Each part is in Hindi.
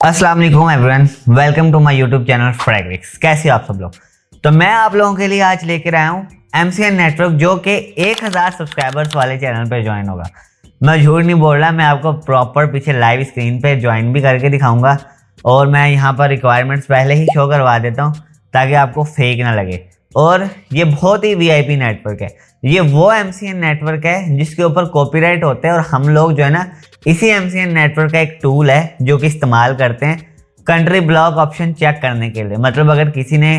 अस्सलाम वालेकुम everyone, welcome to my YouTube channel Fragrix. कैसे हो आप सब लोग। तो मैं आप लोगों के लिए आज लेकर आया हूँ MCN नेटवर्क, जो कि 1000 सब्सक्राइबर्स वाले चैनल पे ज्वाइन होगा। मैं झूठ नहीं बोल रहा, मैं आपको प्रॉपर पीछे लाइव स्क्रीन पे ज्वाइन भी करके दिखाऊंगा और मैं यहाँ पर रिक्वायरमेंट्स पहले ही शो करवा देता हूँ ताकि आपको फेक ना लगे। और ये बहुत ही VIP नेटवर्क है। ये वो MCN नेटवर्क है जिसके ऊपर कॉपीराइट होते हैं और हम लोग जो है ना इसी MCN नेटवर्क का एक टूल है जो कि इस्तेमाल करते हैं कंट्री ब्लॉक ऑप्शन चेक करने के लिए। मतलब अगर किसी ने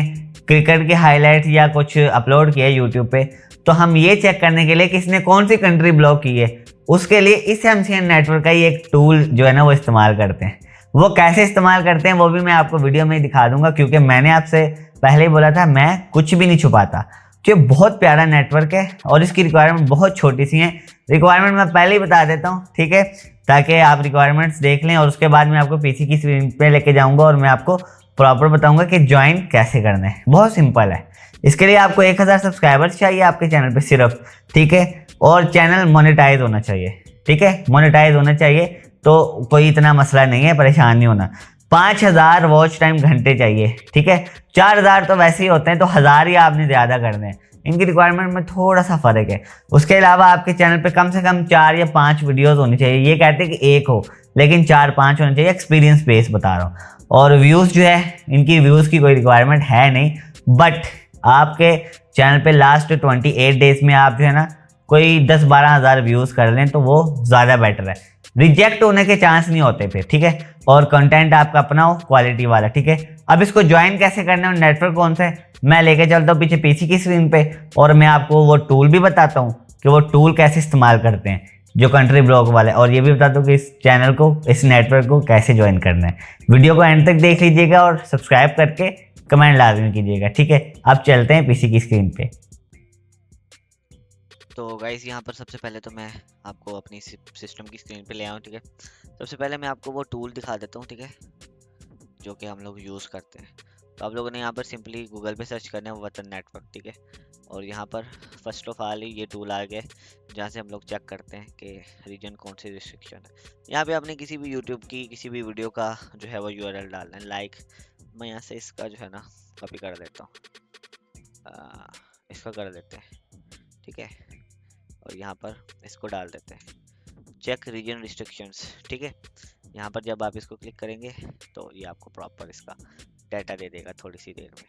क्रिकेट के हाईलाइट या कुछ अपलोड किया है यूट्यूब पे, तो हम ये चेक करने के लिए किसने कौन सी कंट्री ब्लॉक की है, उसके लिए इस MCN नेटवर्क का ही एक टूल जो है ना वो इस्तेमाल करते हैं। वो कैसे इस्तेमाल करते हैं वो भी मैं आपको वीडियो में ही दिखा दूंगा, क्योंकि मैंने आपसे पहले ही बोला था मैं कुछ भी नहीं छुपाता। तो ये बहुत प्यारा नेटवर्क है और इसकी रिक्वायरमेंट बहुत छोटी सी है। रिक्वायरमेंट मैं पहले ही बता देता हूँ, ठीक है, ताकि आप रिक्वायरमेंट्स देख लें और उसके बाद मैं आपको पीछे की स्क्रीन पे लेके जाऊंगा और मैं आपको प्रॉपर बताऊंगा कि ज्वाइन कैसे करना है। बहुत सिंपल है। इसके लिए आपको 1000 सब्सक्राइबर्स चाहिए आपके चैनल पे सिर्फ, ठीक है, और चैनल मोनेटाइज होना चाहिए। ठीक है, मोनेटाइज होना चाहिए, तो कोई इतना मसला नहीं है, परेशान नहीं होना। 5000 वॉच टाइम घंटे चाहिए, ठीक है। 4000 तो वैसे ही होते हैं, तो 1000 ही आपने ज़्यादा करने हैं। इनकी रिक्वायरमेंट में थोड़ा सा फ़र्क है। उसके अलावा आपके चैनल पे कम से कम 4 या 5 वीडियोस होनी चाहिए। ये कहते हैं कि एक हो, लेकिन 4-5 होने चाहिए। एक्सपीरियंस बेस बता रहा हूँ। और व्यूज़ जो है, इनकी व्यूज़ की कोई रिक्वायरमेंट है नहीं, बट आपके चैनल पे लास्ट 28 डेज में आप जो है ना कोई 10-12 हज़ार व्यूज़ कर लें तो वो ज़्यादा बेटर है। रिजेक्ट होने के चांस नहीं होते फिर, ठीक है। और कंटेंट आपका अपना हो, क्वालिटी वाला, ठीक है। अब इसको ज्वाइन कैसे करना है, नेटवर्क कौन सा है, मैं लेके चलता हूँ पीछे पीसी की स्क्रीन पे और मैं आपको वो टूल भी बताता हूँ कि वो टूल कैसे इस्तेमाल करते हैं जो कंट्री ब्लॉक वाले, और ये भी बताता हूँ कि इस चैनल को, इस नेटवर्क को कैसे ज्वाइन करना है। वीडियो को एंड तक देख लीजिएगा और सब्सक्राइब करके कमेंट लाजमी कीजिएगा, ठीक है। अब चलते हैं पीसी की स्क्रीन पे। तो गाइस यहाँ पर सबसे पहले तो मैं आपको अपनी सिस्टम की स्क्रीन पे ले आऊँ, ठीक है। सबसे पहले मैं आपको वो टूल दिखा देता हूँ, ठीक है, जो कि हम लोग यूज़ करते हैं। तो आप लोगों ने यहाँ पर सिंपली गूगल पे सर्च करना है वतन नेटवर्क, ठीक है। और यहाँ पर फर्स्ट ऑफ ऑल ही ये टूल आ गया जहाँ से हम लोग चेक करते हैं कि रीजन कौन सी रिस्ट्रिक्शन है। यहाँ पे आपने किसी भी यूट्यूब की किसी भी वीडियो का जो है वो URL डालना है। लाइक मैं यहाँ से इसका जो है ना कॉपी कर देता हूँ, इसका कर देते हैं, ठीक है। और यहाँ पर इसको डाल देते हैं चेक रीजन रिस्ट्रिक्शंस, ठीक है। यहाँ पर जब आप इसको क्लिक करेंगे तो ये आपको प्रॉपर इसका डाटा दे देगा थोड़ी सी देर में।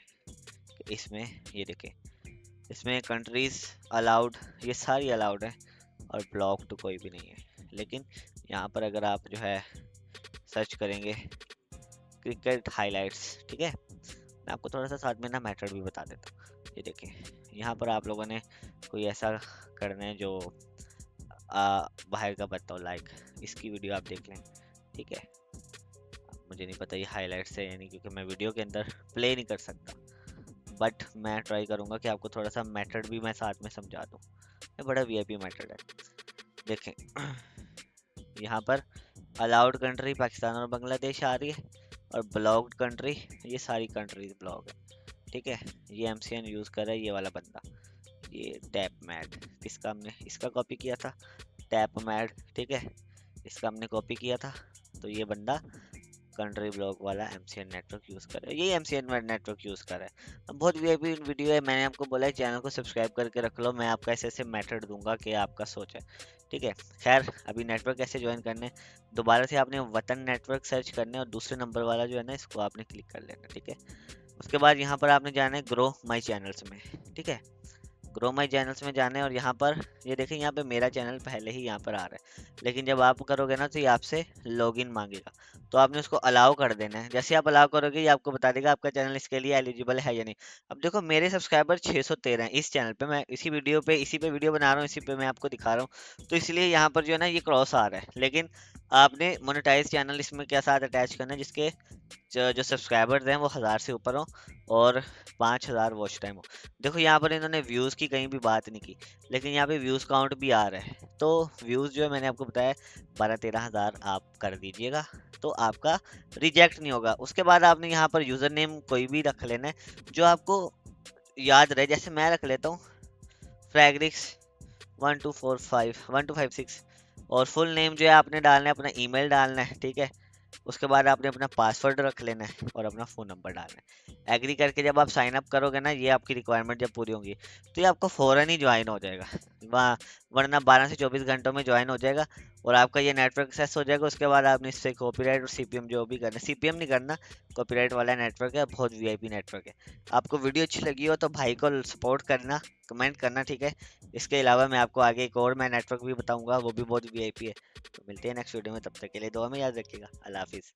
इसमें ये देखें, इसमें कंट्रीज अलाउड, ये सारी अलाउड है और ब्लॉक तो कोई भी नहीं है। लेकिन यहाँ पर अगर आप जो है सर्च करेंगे क्रिकेट हाईलाइट्स, ठीक है, मैं आपको थोड़ा सा साथ में ना मैटर भी बता देता हूँ। ये देखें, यहाँ पर आप लोगों ने कोई ऐसा करना है जो बाहर का बताओ, लाइक इसकी वीडियो आप देख लें, ठीक है। मुझे नहीं पता ये हाईलाइट्स है यानी, क्योंकि मैं वीडियो के अंदर प्ले नहीं कर सकता, बट मैं ट्राई करूँगा कि आपको थोड़ा सा मेथड भी मैं साथ में समझा दूँ। ये बड़ा VIP मेथड है। देखें यहाँ पर अलाउड कंट्री पाकिस्तान और बांग्लादेश आ रही है, और ब्लॉक्ड कंट्री ये सारी कंट्रीज ब्लॉक है, ठीक है। ये MCN यूज़ कर रहा है ये वाला बंदा, ये टैप मैड, किसका हमने इसका कॉपी किया था, टैप मैड, ठीक है, इसका हमने कॉपी किया था। तो ये बंदा कंट्री ब्लॉक वाला MCN नेटवर्क यूज़ कर रहा है, ये MCN नेटवर्क यूज़ कर रहा है। अब बहुत VIP वीडियो है, मैंने आपको बोला है चैनल को सब्सक्राइब करके रख लो, मैं आपका ऐसे ऐसे मेथड दूंगा कि आपका सोच है, ठीक है। खैर अभी नेटवर्क कैसे ज्वाइन करने, दोबारा से आपने वतन नेटवर्क सर्च करना है और दूसरे नंबर वाला जो है ना इसको आपने क्लिक कर लेना, ठीक है। उसके बाद यहाँ पर आपने जाना है ग्रो माई चैनल्स में, ठीक है। ग्रो माई चैनल्स में जाना है और यहाँ पर ये देखें, यहाँ पे मेरा चैनल पहले ही यहाँ पर आ रहा है, लेकिन जब आप करोगे ना तो ये आपसे लॉगिन मांगेगा, तो आपने उसको अलाउ कर देना है। जैसे आप अलाउ करोगे ये आपको बता देगा आपका चैनल इसके लिए एलिजिबल है या नहीं। अब देखो मेरे सब्सक्राइबर 613 हैं इस चैनल पे, मैं इसी वीडियो पे इसी पे वीडियो बना रहा हूँ, इसी पे मैं आपको दिखा रहा हूँ, तो इसलिए यहाँ पर जो है ना ये क्रॉस आ रहा है। लेकिन आपने मोनेटाइज चैनल इसमें क्या साथ अटैच करना है जिसके जो सब्सक्राइबर्स हैं वो 1000 से ऊपर हो और 5000 वॉच टाइम हो। देखो यहाँ पर इन्होंने व्यूज़ की कहीं भी बात नहीं की, लेकिन यहाँ पे व्यूज़ काउंट भी आ रहा है। तो व्यूज़ जो है मैंने आपको बताया 12-13 हज़ार आप कर दीजिएगा तो आपका रिजेक्ट नहीं होगा। उसके बाद आपने यहाँ पर यूज़र नेम कोई भी रख लेना है जो आपको याद रहे। जैसे मैं रख लेता हूँ फ्रैग्रिक्स 1256 और फुल नेम जो है आपने डालना है, अपना ईमेल डालना है, ठीक है। उसके बाद आपने अपना पासवर्ड रख लेना है और अपना फ़ोन नंबर डालना है। एग्री करके जब आप साइन अप करोगे ना, ये आपकी रिक्वायरमेंट जब पूरी होंगी, तो ये आपको फ़ौरन ही ज्वाइन हो जाएगा। वहाँ वरना 12 से 24 घंटों में ज्वाइन हो जाएगा और आपका ये नेटवर्क एक्सेस हो जाएगा। उसके बाद आपने इससे कॉपीराइट और सीपीएम जो भी करना है, सीपीएम नहीं करना, कॉपीराइट वाला नेटवर्क है, बहुत वीआईपी नेटवर्क है। आपको वीडियो अच्छी लगी हो तो भाई को सपोर्ट करना, कमेंट करना, ठीक है। इसके अलावा मैं आपको आगे एक और मैं नेटवर्क भी बताऊंगा, वो भी बहुत वीआईपी है। तो मिलते हैं नेक्स्ट वीडियो में, तब तक के लिए दुआ में याद रखिएगा। अल्लाह हाफिज़।